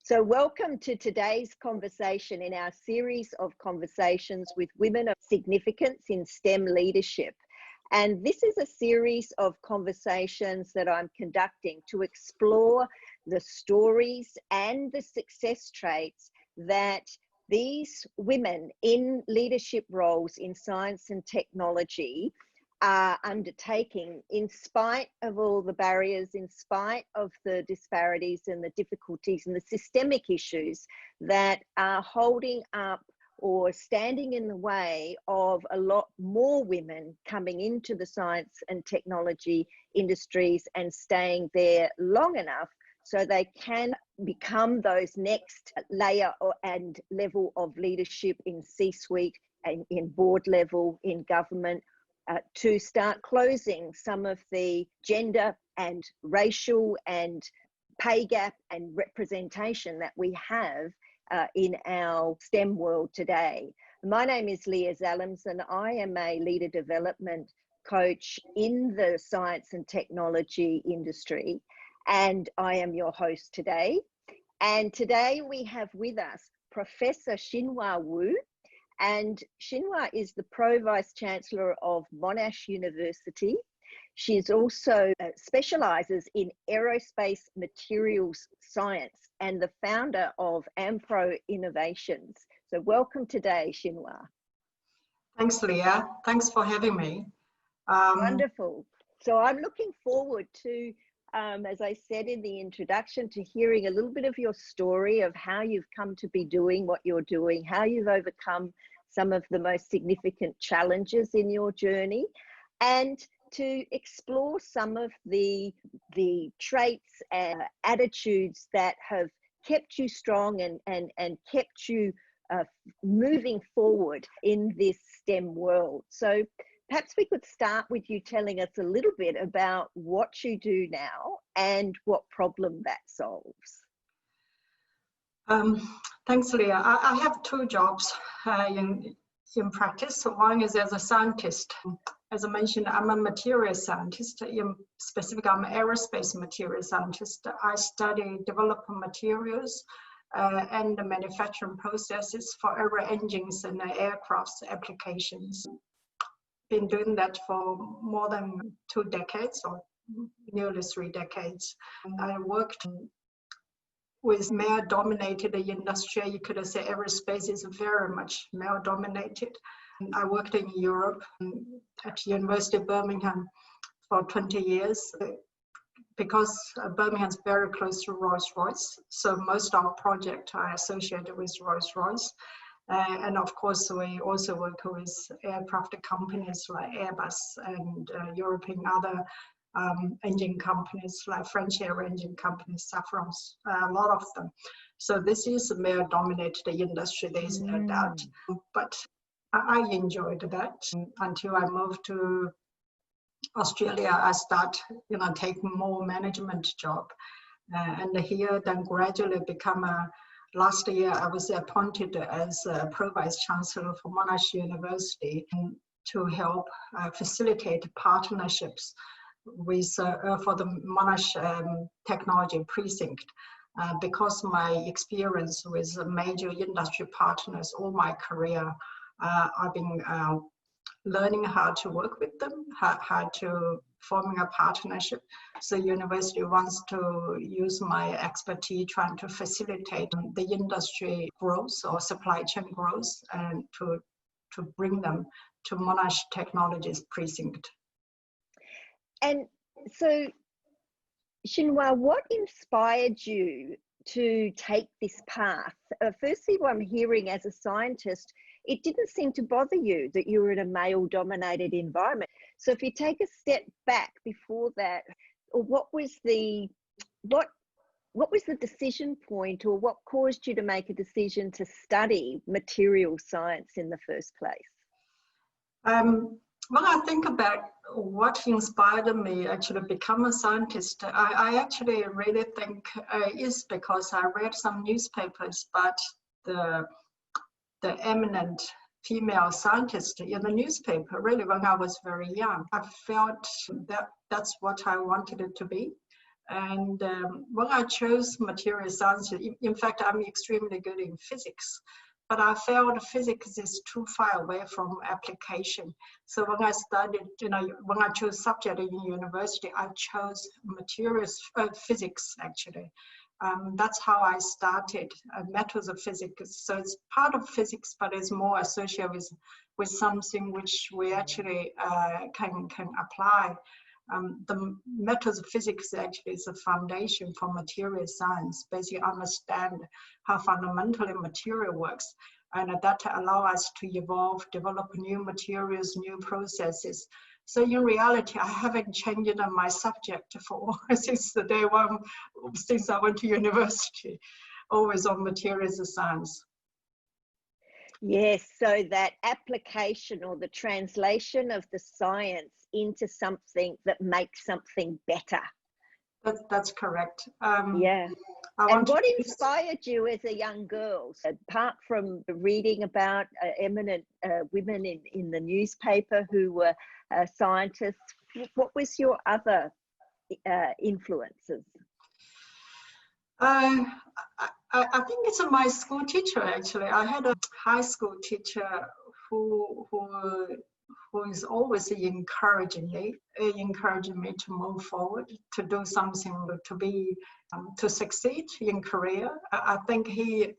So welcome to today's conversation in our series of conversations with women of significance in STEM leadership. And this is a series of conversations that I'm conducting to explore the stories and the success traits that these women in leadership roles in science and technology are undertaking in spite of all the barriers, in spite of the disparities and the difficulties and the systemic issues that are holding up or standing in the way of a lot more women coming into the science and technology industries and staying there long enough so they can become those next layer and level of leadership in C-suite and in board level, in government, to start closing some of the gender and racial and pay gap and representation that we have in our STEM world today. My name is Leah Zalams and I am a leader development coach in the science and technology industry, and I am your host today. And today we have with us Professor Xinhua Wu. And Xinhua is the Pro Vice Chancellor of Monash University. She also specialises in aerospace materials science and the founder of Ampro Innovations. So welcome today, Xinhua. Thanks, Leah. Thanks for having me. Wonderful. So I'm looking forward to, as I said in the introduction, to hearing a little bit of your story of how you've come to be doing what you're doing, how you've overcome some of the most significant challenges in your journey, and to explore some of the traits and attitudes that have kept you strong and kept you moving forward in this STEM world. So perhaps we could start with you telling us a little bit about what you do now and what problem that solves. Thanks, Leah. I have two jobs in practice. One is as a scientist. As I mentioned, I'm a material scientist. Specifically, I'm an aerospace material scientist. I study developing materials and the manufacturing processes for aero engines and aircraft applications. Been doing that for more than 2 decades or nearly 3 decades. And I worked with male-dominated industry. You could say aerospace is very much male-dominated. I worked in Europe at University of Birmingham for 20 years because Birmingham is very close to Rolls-Royce. So most of our projects are associated with Rolls-Royce. And of course, we also work with aircraft companies like Airbus and European other engine companies like French air engine companies, Safran, a lot of them. So this is a male-dominated industry, there is no doubt. But I enjoyed that until I moved to Australia. I start, taking more management job, and here then gradually become last year I was appointed as a Pro Vice Chancellor for Monash University to help facilitate partnerships with for the Monash Technology Precinct. Because my experience with major industry partners all my career, I've been learning how to work with them, how to forming a partnership. So university wants to use my expertise trying to facilitate the industry growth or supply chain growth and to bring them to Monash Technologies Precinct. And so, Xinhua, what inspired you to take this path? Firstly, what I'm hearing as a scientist, it didn't seem to bother you that you were in a male-dominated environment. So if you take a step back before that, what was the decision point, or what caused you to make a decision to study material science in the first place? When I think about what inspired me actually become a scientist, I actually really think is because I read some newspapers about the eminent female scientist in the newspaper, really when I was very young. I felt that that's what I wanted it to be. And when I chose material science, in fact, I'm extremely good in physics, but I felt physics is too far away from application. So when I studied, when I chose subject in university, I chose materials physics actually. That's how I started methods of physics. So it's part of physics, but it's more associated with something which we actually can apply. The methods of physics actually is a foundation for material science. Basically understand how fundamentally material works, and that allow us to evolve, develop new materials, new processes. So in reality, I haven't changed my subject for since the day one, since I went to university, always on materials science. Yes, so that application or the translation of the science into something that makes something better. That's correct. Yeah. And what inspired you as a young girl, apart from reading about eminent women in the newspaper who were scientists? What was your other influences? I think it's my school teacher, actually. I had a high school teacher who is always encouraging me to move forward, to do something, to succeed in career. I think he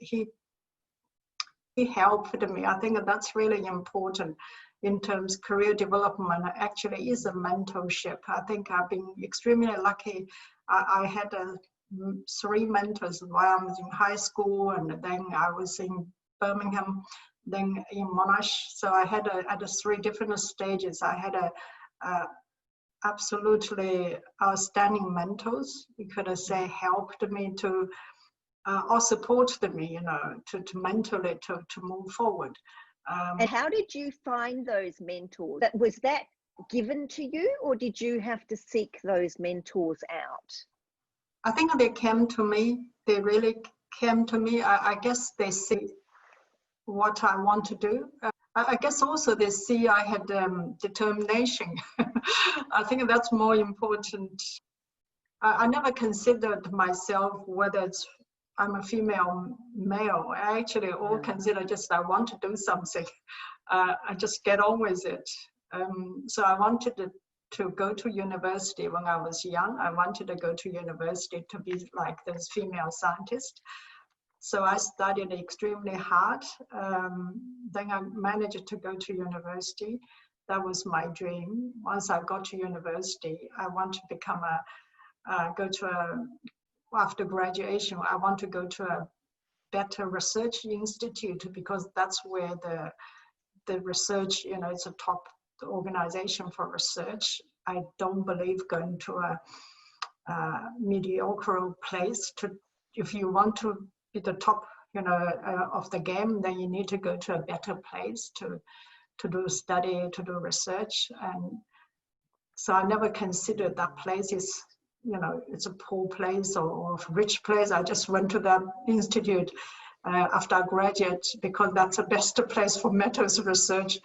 helped me. I think that's really important in terms of career development. Actually is a mentorship. I think I've been extremely lucky. I had 3 mentors while I was in high school, and then I was in Birmingham, then in Monash. So I had at 3 different stages. I had absolutely outstanding mentors. You could say helped me to or supported me, to mentally to move forward. And how did you find those mentors? Was that given to you, or did you have to seek those mentors out? I think they came to me. They really came to me. I guess they see what I want to do. I guess also they see I had determination. I think that's more important. I never considered myself whether I'm a female, male. I actually all consider just I want to do something. I just get on with it. So I wanted to go to university when I was young. I wanted to go to university to be like those female scientists. So I studied extremely hard. Then I managed to go to university. That was my dream. Once I got to university, I want to become after graduation, I want to go to a better research institute, because that's where the research, it's a top organization for research. I don't believe going to a mediocre place. If you want to be the top, of the game, then you need to go to a better place to do study, to do research. And so I never considered that place is, it's a poor place or a rich place. I just went to that institute after I graduated, because that's the best place for methods research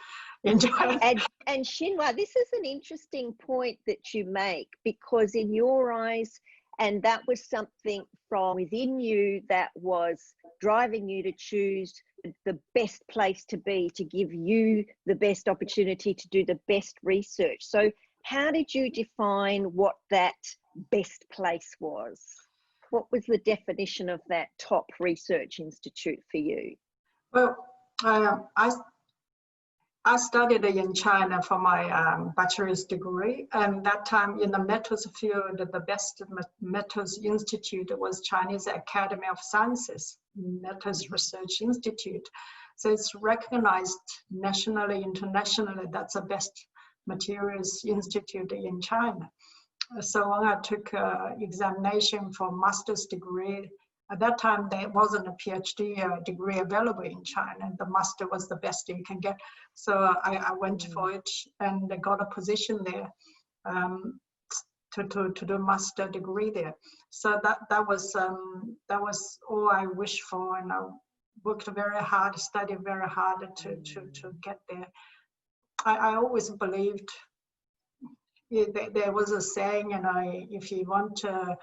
in China. And Xinhua, this is an interesting point that you make, because in your eyes, and that was something from within you that was driving you to choose the best place to be, to give you the best opportunity to do the best research. So how did you define what that best place was? What was the definition of that top research institute for you? Well, I studied in China for my bachelor's degree, and that time in the methods field, the best methods institute was Chinese Academy of Sciences, Methods Research Institute. So it's recognized nationally, internationally, that's the best materials institute in China. So when I took examination for master's degree, at that time there wasn't a PhD degree available in China. The master was the best you can get. So I went for it and I got a position there to do master degree there. So that was all I wished for, and I worked very hard, studied very hard to get there. I always believed there was a saying, you know, if you want to,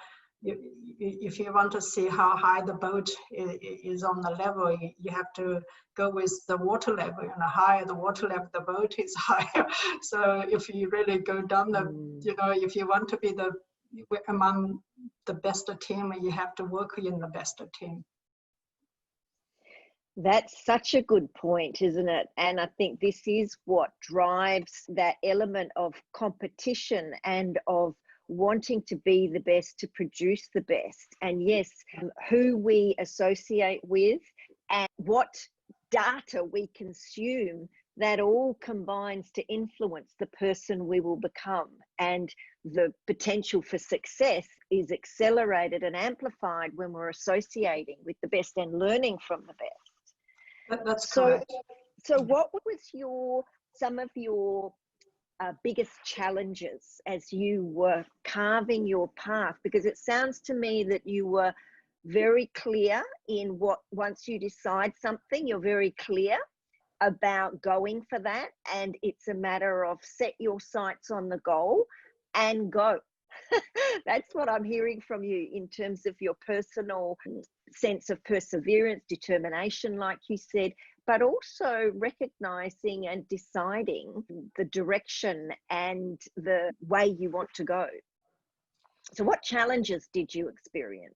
if you want to see how high the boat is on the level, you have to go with the water level. And the higher the water level, the boat is higher. So if you really go down the, you know, if you want to be among the best team, you have to work in the best team. That's such a good point, isn't it? And I think this is what drives that element of competition and of wanting to be the best, to produce the best. And yes, who we associate with and what data we consume, that all combines to influence the person we will become. And the potential for success is accelerated and amplified when we're associating with the best and learning from the best. That's correct. So what was some of your biggest challenges as you were carving your path? Because it sounds to me that you were very clear in once you decide something, you're very clear about going for that, and it's a matter of set your sights on the goal and go. That's what I'm hearing from you in terms of your personal sense of perseverance, determination, like you said, but also recognizing and deciding the direction and the way you want to go. So what challenges did you experience?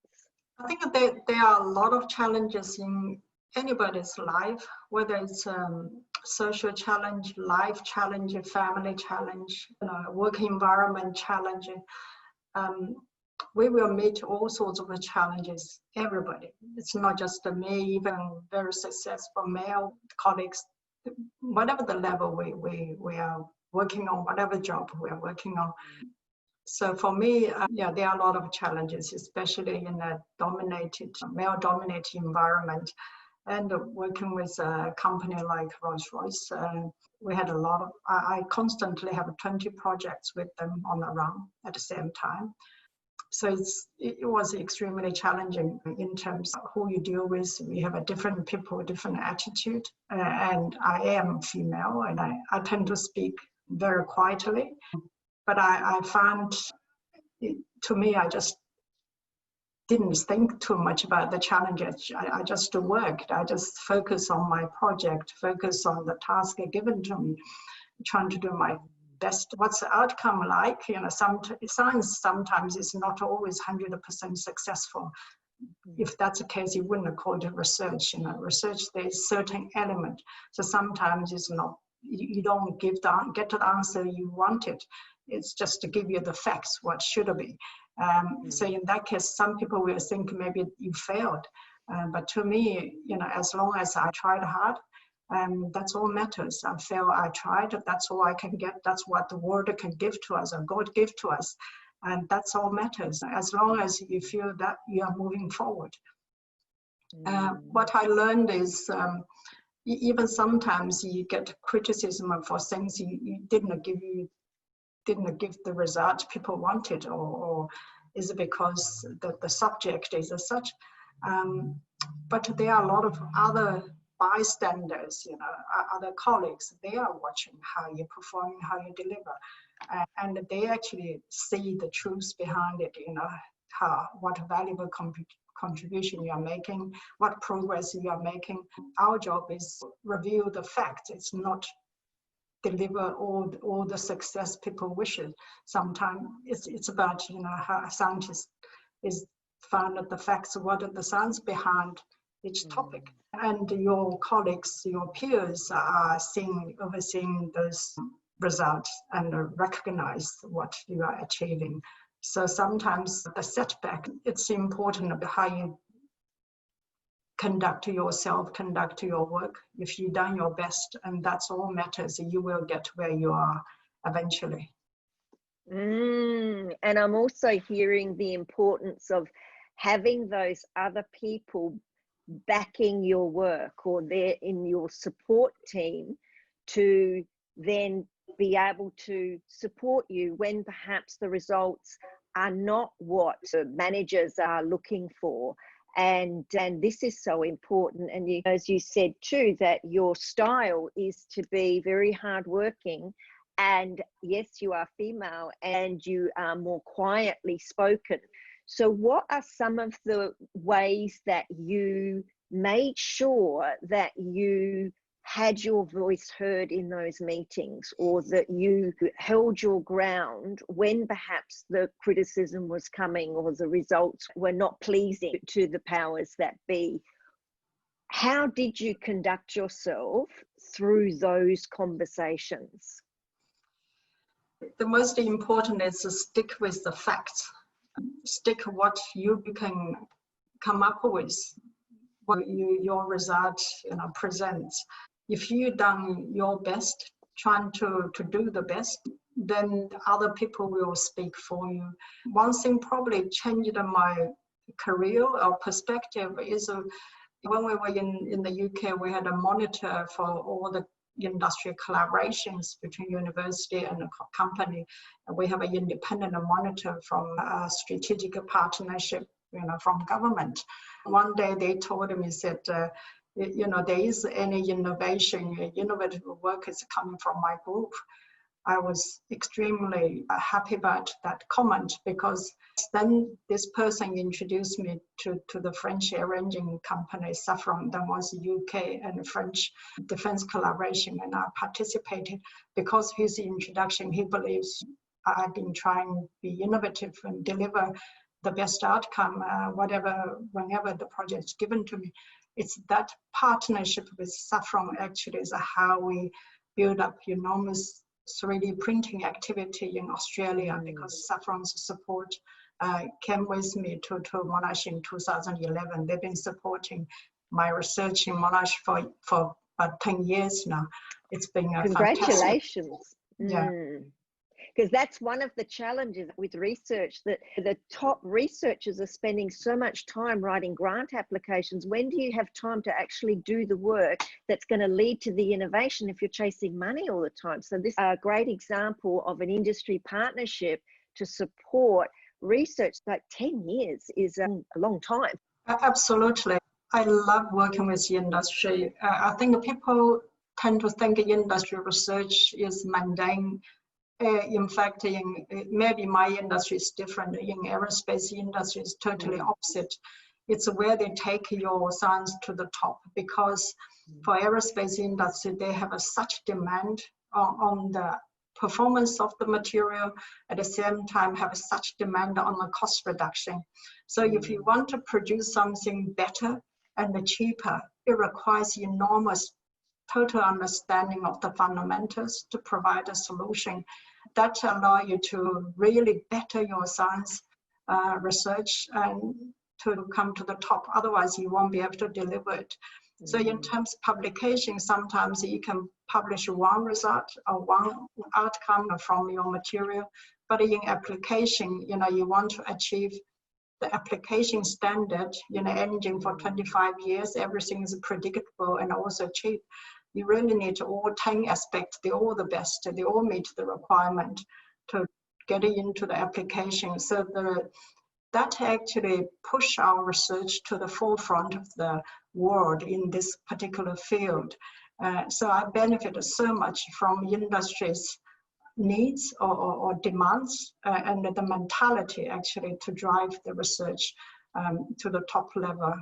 I think that there are a lot of challenges in anybody's life, whether it's social challenge, life challenge, family challenge, you know, work environment challenge. We will meet all sorts of challenges, everybody. It's not just me, even very successful male colleagues, whatever the level we are working on, whatever job we are working on. So for me, yeah, there are a lot of challenges, especially in a male-dominated environment. And working with a company like Rolls-Royce, we had a lot of, I constantly have 20 projects with them on the run at the same time. So it was extremely challenging in terms of who you deal with. We have a different people, different attitude. And I am female, and I tend to speak very quietly. But I found, to me, I just didn't think too much about the challenges. I just worked. I just focused on my project, focus on the task given to me, trying to do my best. What's the outcome like? You know, science sometimes is not always 100% successful. If that's the case, you wouldn't call it research. You know, research, there's certain element. So sometimes it's not, you don't get to the answer you wanted. It's just to give you the facts, what should be. So in that case, some people will think maybe you failed. But to me, you know, as long as I tried hard, that's all matters. I failed, I tried, that's all I can get. That's what the world can give to us, or God give to us. And that's all matters, as long as you feel that you are moving forward. What I learned is, even sometimes you get criticism for things you didn't give the result people wanted, or is it because the subject is as such? But there are a lot of other bystanders, you know, other colleagues. They are watching how you perform, how you deliver, and they actually see the truth behind it. You know, what valuable contribution you are making, what progress you are making. Our job is review the facts. It's not deliver all the success people wish. Sometimes it's about, you know, how a scientist is found out the facts, what are the science behind each topic, and your colleagues, your peers are overseeing those results and recognize what you are achieving. So sometimes the setback, it's important about how you conduct yourself, conduct your work. If you've done your best, and that's all matters, you will get where you are eventually. And I'm also hearing the importance of having those other people backing your work, or they're in your support team, to then be able to support you when perhaps the results are not what managers are looking for. And this is so important. And as you said too, that your style is to be very hardworking And yes, you are female and you are more quietly spoken. So what are some of the ways that you made sure that you had your voice heard in those meetings, or that you held your ground when perhaps the criticism was coming or the results were not pleasing to the powers that be? How did you conduct yourself through those conversations? The most important is to stick with the facts. Stick what you can come up with, what your result presents. If you've done your best, trying to do the best, then other people will speak for you. One thing probably changed my career or perspective is when we were in the UK, we had a monitor for all the industry collaborations between university and a company. And we have an independent monitor from a strategic partnership, from government. One day they told me, said, there is any innovation, innovative work is coming from my group. I was extremely happy about that comment, because then this person introduced me to the French air engine company, Safran, that was UK and French defense collaboration, and I participated. Because of his introduction, he believes I've been trying to be innovative and deliver the best outcome, whenever the project is given to me. It's that partnership with Safran actually is how we build up enormous 3D printing activity in Australia, because Safran's support came with me to Monash in 2011. They've been supporting my research in Monash for about 10 years now. It's been a congratulations. Yeah. Because that's one of the challenges with research, that the top researchers are spending so much time writing grant applications. When do you have time to actually do the work that's going to lead to the innovation if you're chasing money all the time? So this is a great example of an industry partnership to support research. Like 10 years is a long time. Absolutely. I love working with the industry. I think people tend to think industry research is mundane. In fact, maybe my industry is different. In aerospace industry, is totally opposite. It's where they take your science to the top, because for aerospace industry, they have such demand on the performance of the material, at the same time have such demand on the cost reduction. So if you want to produce something better and cheaper, it requires enormous total understanding of the fundamentals to provide a solution that allow you to really better your science research and to come to the top. Otherwise, you won't be able to deliver it. So in terms of publication, sometimes you can publish one result or one outcome from your material, but in application, you want to achieve the application standard, engine for 25 years, everything is predictable and also cheap. You really need all 10 aspects, they're all the best, they all meet the requirement to get it into the application. So that actually push our research to the forefront of the world in this particular field. So I benefited so much from industry's needs or demands and the mentality actually to drive the research to the top level.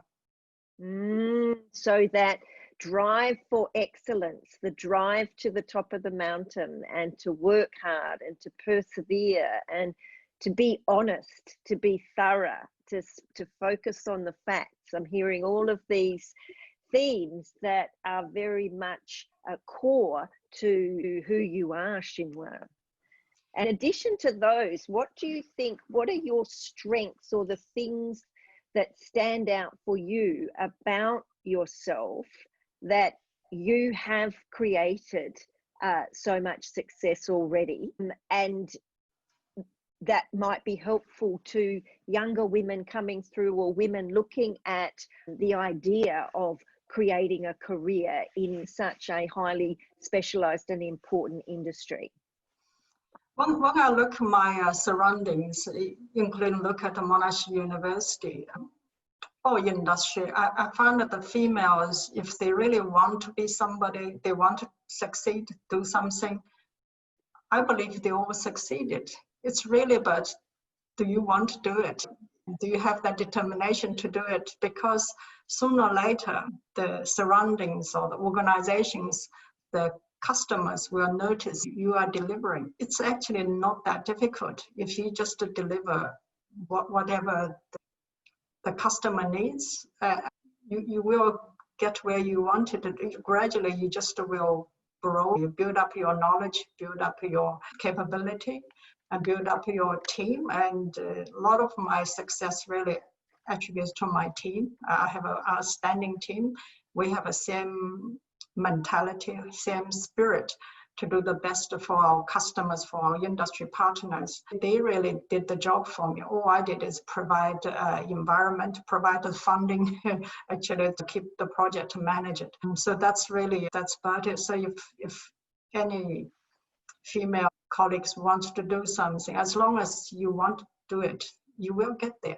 So that drive for excellence, the drive to the top of the mountain, and to work hard and to persevere and to be honest, to be thorough, to focus on the facts. I'm hearing all of these themes that are very much a core to who you are, Xinhua. In addition to those, what do you think, what are your strengths or the things that stand out for you about yourself that you have created so much success already, and that might be helpful to younger women coming through, or women looking at the idea of creating a career in such a highly specialized and important industry? When I look at my surroundings, including look at the Monash University or industry, I find that the females, if they really want to be somebody, they want to succeed, do something, I believe they all succeeded. It's really about, do you want to do it? Do you have that determination to do it? Because sooner or later, the surroundings or the organizations, the customers will notice you are delivering. It's actually not that difficult if you just deliver whatever the customer needs. You will get where you want it. Gradually, you just will grow. You build up your knowledge, build up your capability, and build up your team. And a lot of my success really attributes to my team. I have an outstanding team. We have a same mentality, same spirit to do the best for our customers, for our industry partners. They really did the job for me. All I did is provide environment, provide the funding, actually, to keep the project, to manage it. So that's about it. So if any female colleagues want to do something, as long as you want to do it, you will get there.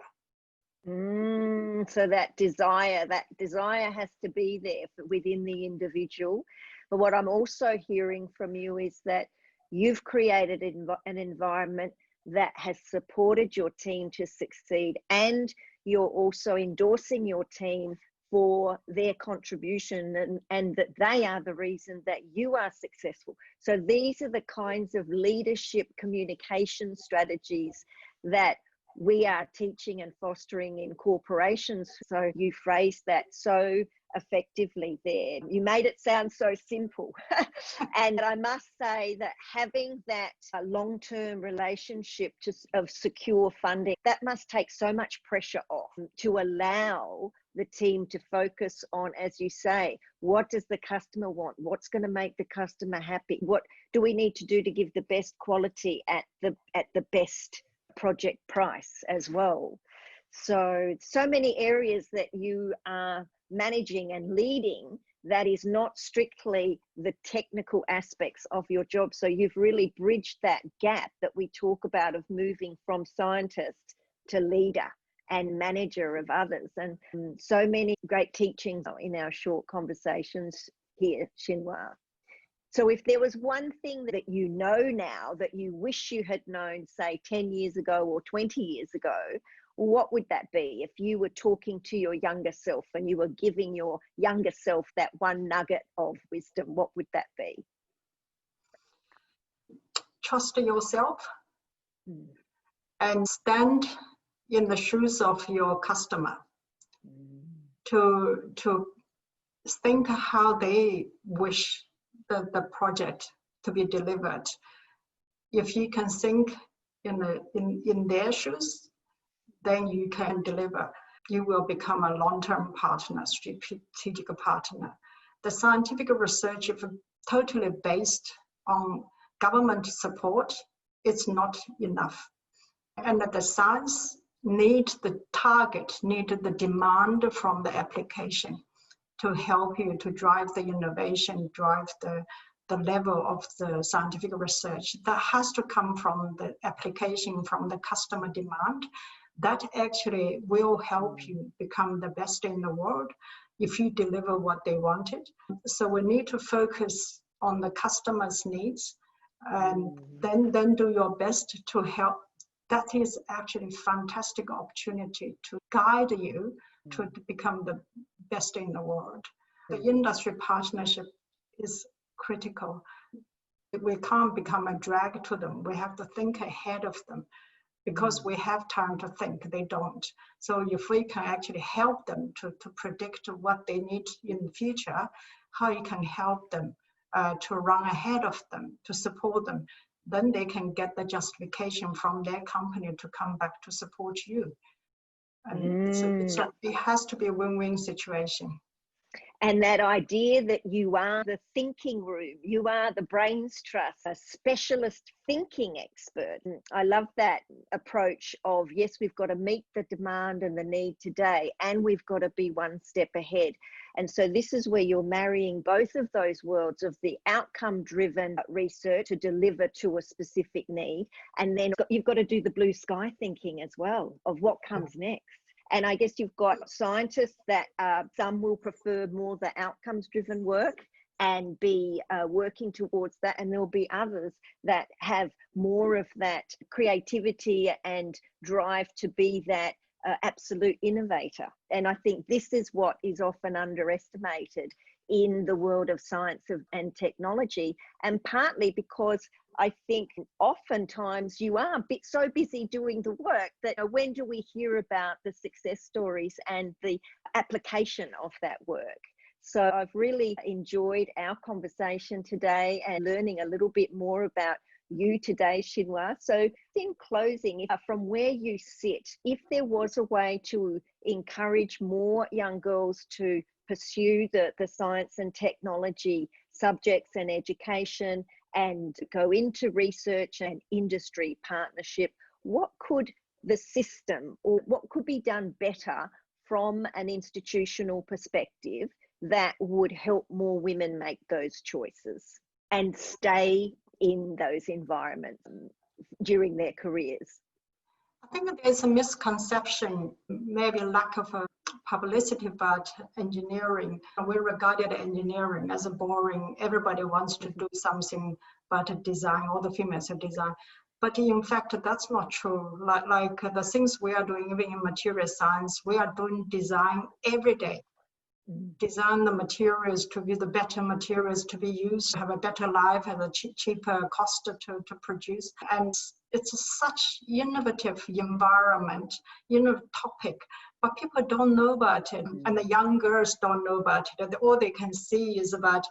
So that desire has to be there within the individual. But what I'm also hearing from you is that you've created an environment that has supported your team to succeed, and you're also endorsing your team for their contribution, and that they are the reason that you are successful. So these are the kinds of leadership communication strategies that we are teaching and fostering in corporations. So you phrased that so effectively there. You made it sound so simple. And I must say that having that long-term relationship of secure funding, that must take so much pressure off, to allow the team to focus on, as you say, what does the customer want? What's going to make the customer happy? What do we need to do to give the best quality at the best project price as well? So many areas that you are managing and leading that is not strictly the technical aspects of your job. So you've really bridged that gap that we talk about of moving from scientist to leader and manager of others. And so many great teachings in our short conversations here, Xinhua. So if there was one thing that you know now that you wish you had known, say 10 years ago or 20 years ago, what would that be? If you were talking to your younger self and you were giving your younger self that one nugget of wisdom, what would that be? Trust yourself and stand in the shoes of your customer, to think how they wish the project to be delivered. If you can think in their shoes, then you can deliver. You will become a long-term partner, strategic partner. The scientific research, if totally based on government support, it's not enough. And the science need the target, need the demand from the application to help you to drive the innovation, drive the level of the scientific research. That has to come from the application, from the customer demand. That actually will help you become the best in the world if you deliver what they wanted. So we need to focus on the customer's needs, and then do your best to help. That is actually a fantastic opportunity to guide you to become the best in the world. The industry partnership is critical. We can't become a drag to them. We have to think ahead of them, because we have time to think, they don't. So if we can actually help them to predict what they need in the future, how you can help them to run ahead of them, to support them, then they can get the justification from their company to come back to support you. And it has to be a win-win situation. And that idea that you are the thinking room, you are the brains trust, a specialist thinking expert. I love that approach of, yes, we've got to meet the demand and the need today, and we've got to be one step ahead. And so this is where you're marrying both of those worlds of the outcome-driven research to deliver to a specific need, and then you've got to do the blue sky thinking as well of what comes next. And I guess you've got scientists that some will prefer more the outcomes-driven work, and be working towards that. And there'll be others that have more of that creativity and drive to be that absolute innovator. And I think this is what is often underestimated in the world of science and technology, and partly because I think oftentimes you are so busy doing the work that when do we hear about the success stories and the application of that work? So I've really enjoyed our conversation today and learning a little bit more about you today, Xinhua. So in closing, from where you sit, if there was a way to encourage more young girls to pursue the science and technology subjects and education and go into research and industry partnership, what could the system or what could be done better from an institutional perspective that would help more women make those choices and stay in those environments during their careers? I think there's a misconception, maybe a lack of publicity about engineering. We regarded engineering as a boring, everybody wants to do something but design, all the females are design. But in fact, that's not true. Like the things we are doing, even in material science, we are doing design every day. Design the materials to be the better materials to be used, have a better life, have a cheaper cost to produce. And it's such innovative environment, topic, but people don't know about it. And the young girls don't know about it. All they can see is about,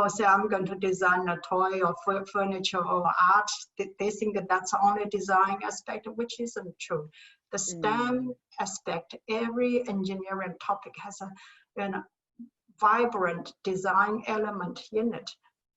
say I'm going to design a toy or furniture or art. They think that that's the only design aspect, which isn't true. The STEM aspect, every engineering topic has a vibrant design element in it,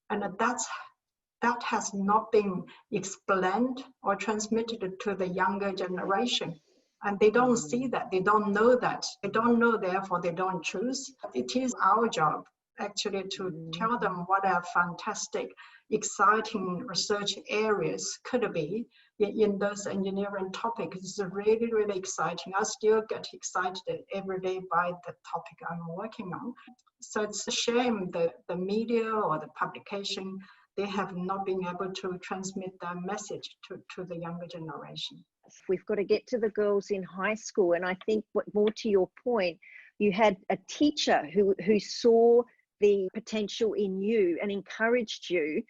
and that has not been explained or transmitted to the younger generation, and they don't see that, they don't know that, they don't know, therefore they don't choose. It is our job actually to tell them what are fantastic, exciting research areas could be in those engineering topics. It's really, really exciting. I still get excited every day by the topic I'm working on. So it's a shame that the media or the publication, they have not been able to transmit that message to the younger generation. We've got to get to the girls in high school. And I think what more to your point, you had a teacher who saw the potential in you and encouraged you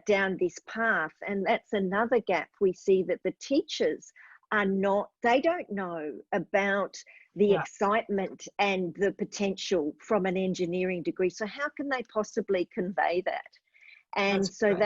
down this path. And that's another gap we see, that the teachers they don't know about the excitement and the potential from an engineering degree. So how can they possibly convey that? And so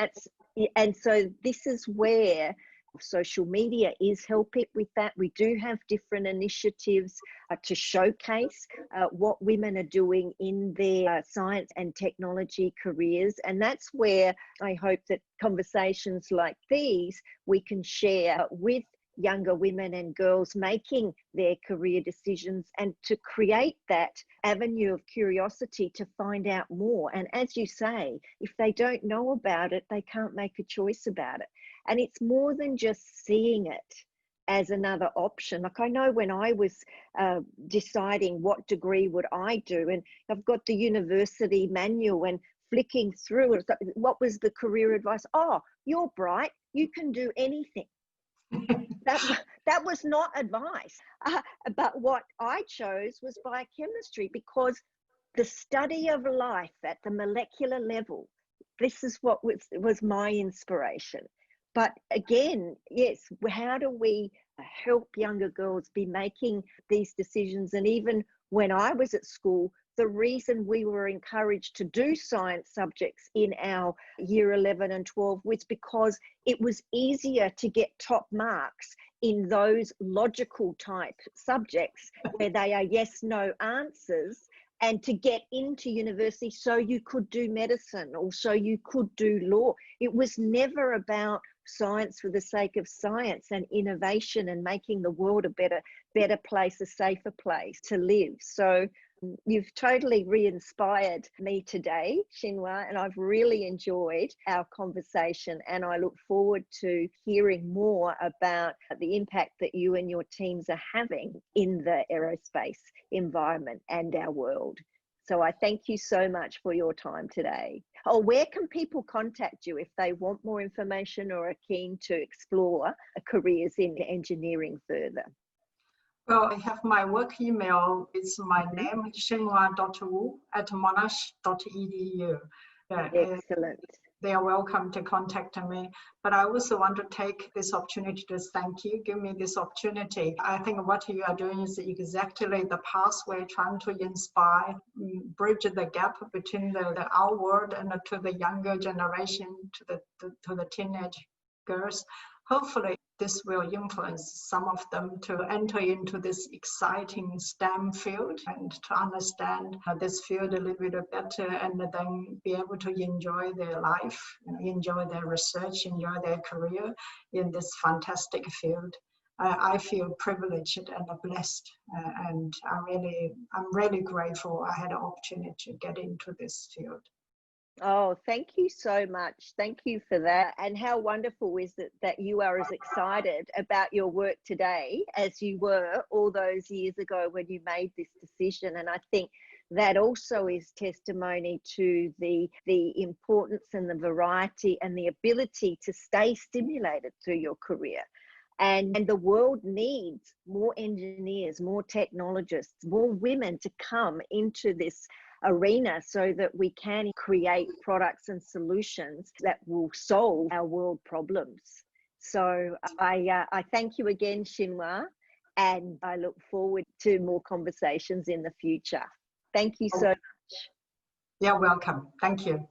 this is where social media is helping with that. We do have different initiatives to showcase what women are doing in their science and technology careers. And that's where I hope that conversations like these we can share with younger women and girls making their career decisions, and to create that avenue of curiosity to find out more. And as you say, if they don't know about it, they can't make a choice about it. And it's more than just seeing it as another option. Like I know when I was deciding what degree would I do, and I've got the university manual and flicking through it, what was the career advice? Oh, you're bright, you can do anything. That was not advice. But what I chose was biochemistry, because the study of life at the molecular level, this is what was my inspiration. But again, yes, how do we help younger girls be making these decisions? And even when I was at school, the reason we were encouraged to do science subjects in our year 11 and 12 was because it was easier to get top marks in those logical type subjects where they are yes, no answers, and to get into university so you could do medicine or so you could do law. It was never about science for the sake of science and innovation and making the world a better place, a safer place to live. So you've totally re-inspired me today, Xinhua, and I've really enjoyed our conversation, and I look forward to hearing more about the impact that you and your teams are having in the aerospace environment and our world. So I thank you so much for your time today. Oh, where can people contact you if they want more information or are keen to explore careers in engineering further? Well, I have my work email. It's my name, xinhua.wu@monash.edu. Excellent. They are welcome to contact me. But I also want to take this opportunity to thank you, give me this opportunity. I think what you are doing is exactly the path we're trying to inspire, bridge the gap between our world and to the younger generation, to the teenage girls. Hopefully, this will influence some of them to enter into this exciting STEM field and to understand this field a little bit better, and then be able to enjoy their life, enjoy their research, enjoy their career in this fantastic field. I feel privileged and blessed, and I'm really grateful I had an opportunity to get into this field. Oh, thank you so much. Thank you for that. And how wonderful is it that you are as excited about your work today as you were all those years ago when you made this decision? And I think that also is testimony to the importance and the variety and the ability to stay stimulated through your career. And the world needs more engineers, more technologists, more women to come into this arena so that we can create products and solutions that will solve our world problems. So I thank you again, Xinhua, and I look forward to more conversations in the future. Thank you so much. You're welcome. Thank you.